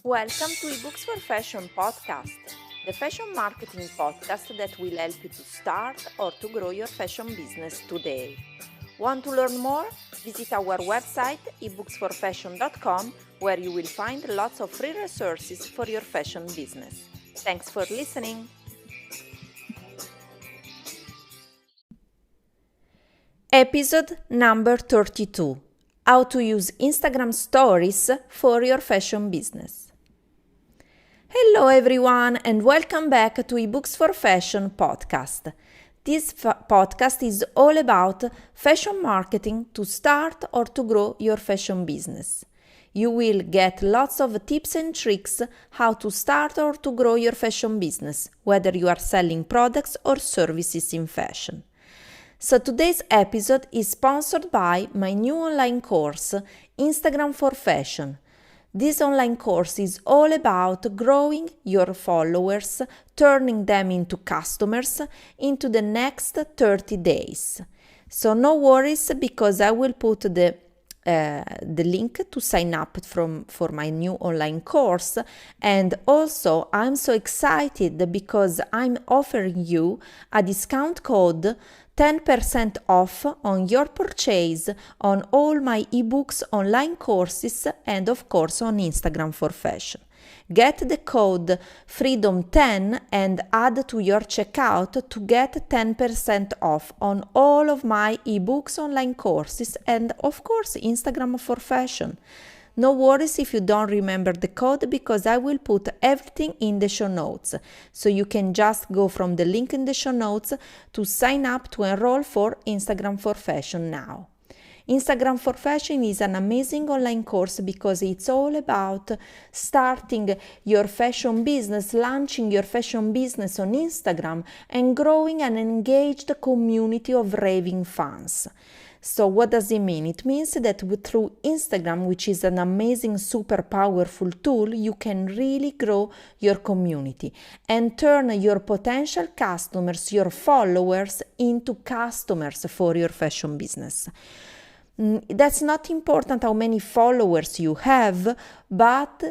Welcome to eBooks for Fashion podcast, the fashion marketing podcast that will help you to start or to grow your fashion business today. Want to learn more? Visit our website ebooksforfashion.com where you will find lots of free resources for your fashion business. Thanks for listening. Episode number 32. How to use Instagram stories for your fashion business. Hello everyone and welcome back to eBooks for Fashion podcast. This podcast is all about fashion marketing to start or to grow your fashion business. You will get lots of tips and tricks how to start or to grow your fashion business, whether you are selling products or services in fashion. So today's episode is sponsored by my new online course, Instagram for Fashion. This online course is all about growing your followers, turning them into customers into the next 30 days. So no worries because I will put the link to sign up for my new online course, and also I'm so excited because I'm offering you a discount code 10% off on your purchase on all my ebooks, online courses, and of course on Instagram for Fashion. Get the code FREEDOM10 and add to your checkout to get 10% off on all of my ebooks, online courses, and of course Instagram for Fashion. No worries if you don't remember the code because I will put everything in the show notes. So you can just go from the link in the show notes to sign up to enroll for Instagram for Fashion now. Instagram for Fashion is an amazing online course because it's all about starting your fashion business, launching your fashion business on Instagram, and growing an engaged community of raving fans. So what does it mean? It means that through Instagram, which is an amazing, super powerful tool, you can really grow your community and turn your potential customers, your followers, into customers for your fashion business. That's not important how many followers you have, but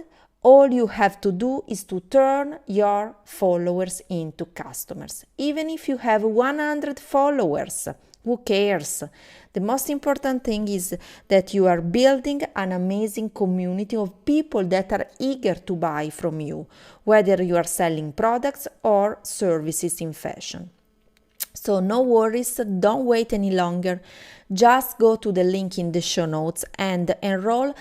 all you have to do is to turn your followers into customers. Even if you have 100 followers, who cares? The most important thing is that you are building an amazing community of people that are eager to buy from you, whether you are selling products or services in fashion. So no worries, don't wait any longer. Just go to the link in the show notes and enroll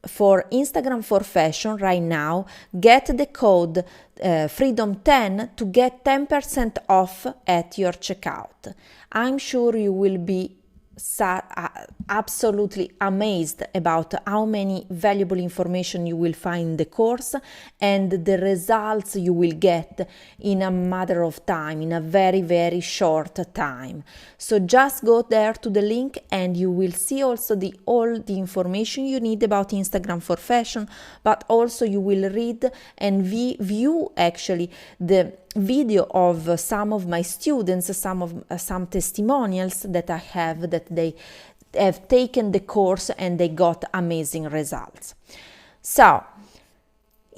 for Instagram for Fashion right now. Get the code FREEDOM10 to get 10% off at your checkout. I'm sure you will be absolutely amazed about how many valuable information you will find in the course and the results you will get in a matter of time, in a very, very short time. So just go there to the link and you will see also all the information you need about Instagram for Fashion, but also you will read and view actually the video of some of my students, some testimonials that I have, that they have taken the course and they got amazing results. So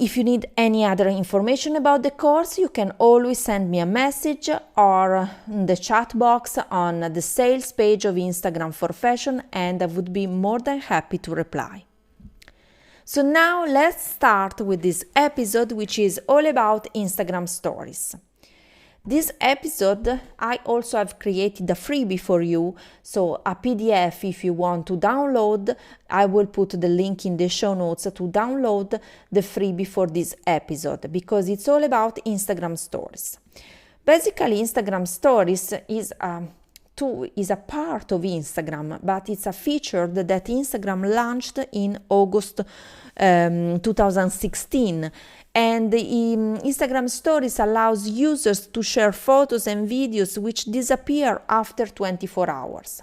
if you need any other information about the course, you can always send me a message or in the chat box on the sales page of Instagram for Fashion, and I would be more than happy to reply. So now let's start with this episode, which is all about Instagram stories. This episode, I also have created a freebie for you, so a PDF if you want to download. I will put the link in the show notes to download the freebie for this episode because it's all about Instagram stories. Basically, Instagram stories is a part of Instagram, but it's a feature that Instagram launched in August 2016. And Instagram Stories allows users to share photos and videos which disappear after 24 hours.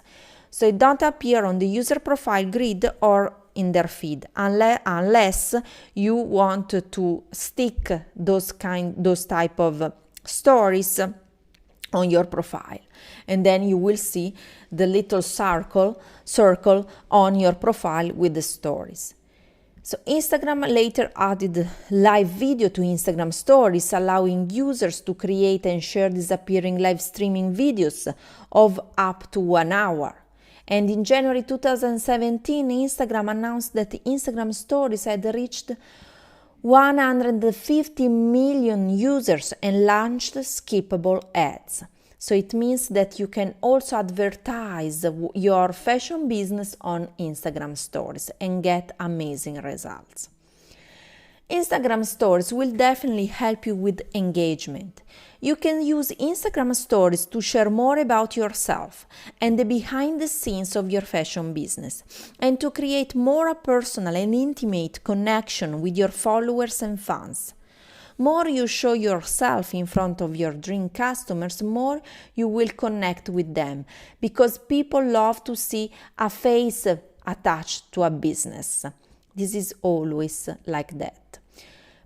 So it don't appear on the user profile grid or in their feed unless you want to stick those type of stories on your profile, and then you will see the little circle on your profile with the stories. So Instagram later added live video to Instagram stories, allowing users to create and share disappearing live streaming videos of up to 1 hour. And in January 2017, Instagram announced that Instagram stories had reached 150 million users and launched skippable ads. So it means that you can also advertise your fashion business on Instagram stories and get amazing results. Instagram stories will definitely help you with engagement. You can use Instagram stories to share more about yourself and the behind the scenes of your fashion business, and to create more a personal and intimate connection with your followers and fans. More you show yourself in front of your dream customers, more you will connect with them, because people love to see a face attached to a business. This is always like that.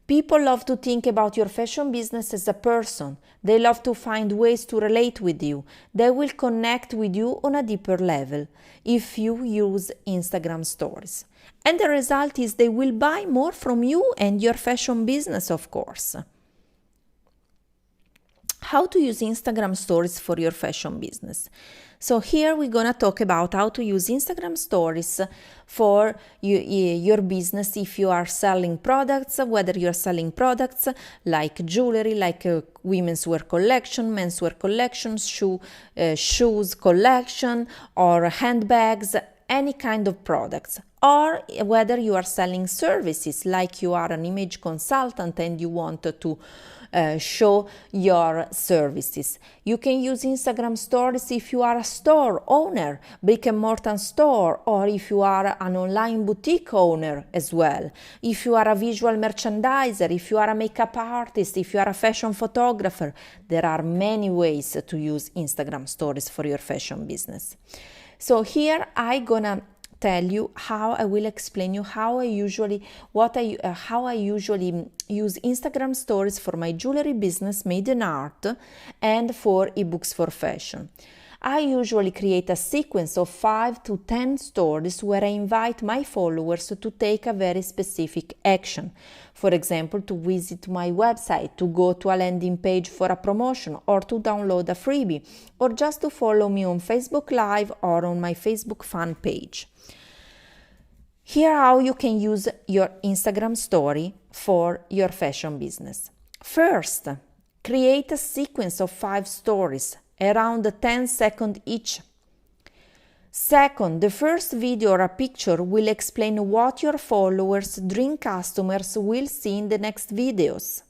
People love to think about your fashion business as a person. They love to find ways to relate with you. They will connect with you on a deeper level if you use Instagram stories. And the result is they will buy more from you and your fashion business, of course. How to use Instagram stories for your fashion business. So here we're gonna talk about how to use Instagram stories for your business if you are selling products, whether you're selling products like jewelry, like a women's wear collection, men's wear collections, shoes collection, or handbags, any kind of products, or whether you are selling services, like you are an image consultant and you want to show your services. You can use Instagram stories if you are a store owner, brick and mortar store, or if you are an online boutique owner as well. If you are a visual merchandiser, if you are a makeup artist, if you are a fashion photographer, there are many ways to use Instagram stories for your fashion business. So here I gonna tell you how I will explain you how I usually use Instagram stories for my jewelry business Made in Art and for ebooks for fashion. I usually create a sequence of 5 to 10 stories where I invite my followers to take a very specific action. For example, to visit my website, to go to a landing page for a promotion, or to download a freebie, or just to follow me on Facebook Live or on my Facebook fan page. Here how you can use your Instagram story for your fashion business. First, create a sequence of 5 stories around 10 seconds each. Second, the first video or a picture will explain what your followers, dream customers, will see in the next videos.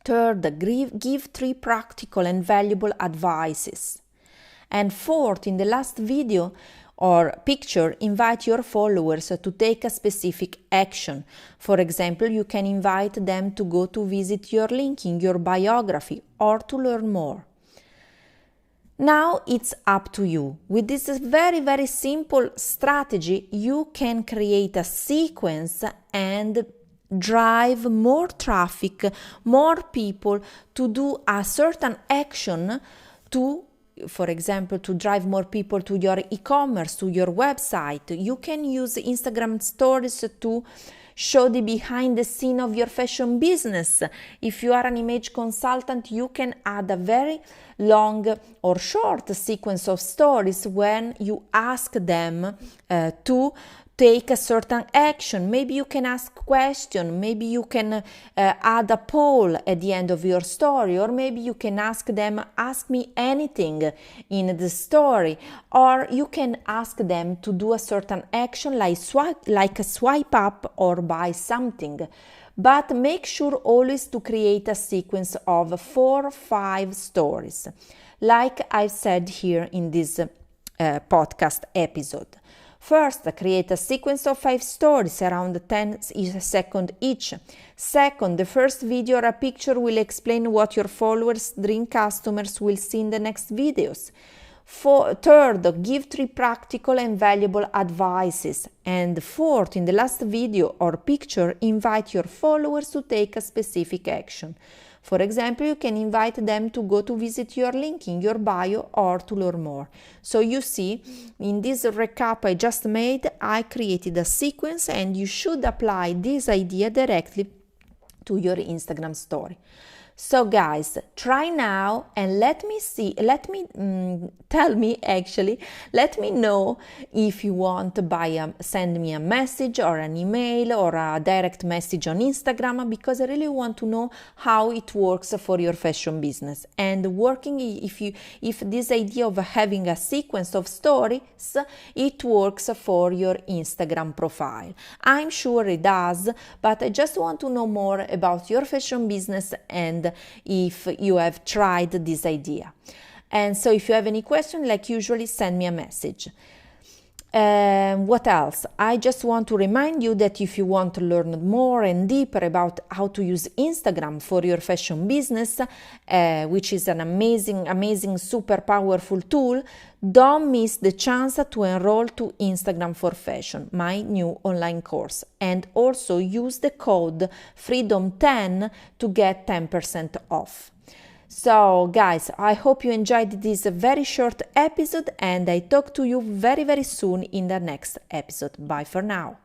Third, give 3 practical and valuable advices. And fourth, in the last video or picture, invite your followers to take a specific action. For example, you can invite them to go to visit your link in your biography or to learn more. Now it's up to you. With this very, very simple strategy, you can create a sequence and drive more traffic, more people to do a certain action for example, to drive more people to your e-commerce, to your website. You can use Instagram stories to show the behind the scene of your fashion business. If you are an image consultant, you can add a very long or short sequence of stories when you ask them to take a certain action. Maybe you can ask questions, maybe you can add a poll at the end of your story, or maybe you can ask them, ask me anything in the story, or you can ask them to do a certain action like a swipe up or buy something. But make sure always to create a sequence of 4 or 5 stories, like I've said here in this podcast episode. First, create a sequence of 5 stories around 10 seconds each. Second, the first video or a picture will explain what your followers, dream customers, will see in the next videos. Third, give 3 practical and valuable advices. And fourth, in the last video or picture, invite your followers to take a specific action. For example, you can invite them to go to visit your link in your bio or to learn more. So you see, in this recap I just made, I created a sequence, and you should apply this idea directly to your Instagram story. So guys, try now and let me know if you want to send me a message or an email or a direct message on Instagram, because I really want to know how it works for your fashion business. And if this idea of having a sequence of stories, it works for your Instagram profile. I'm sure it does, but I just want to know more about your fashion business and if you have tried this idea. And so if you have any question, like usually, send me a message. What else? I just want to remind you that if you want to learn more and deeper about how to use Instagram for your fashion business, which is an amazing, super powerful tool, don't miss the chance to enroll to Instagram for Fashion, my new online course, and also use the code FREEDOM10 to get 10% off. So guys, I hope you enjoyed this very short episode, and I talk to you very, very soon in the next episode. Bye for now.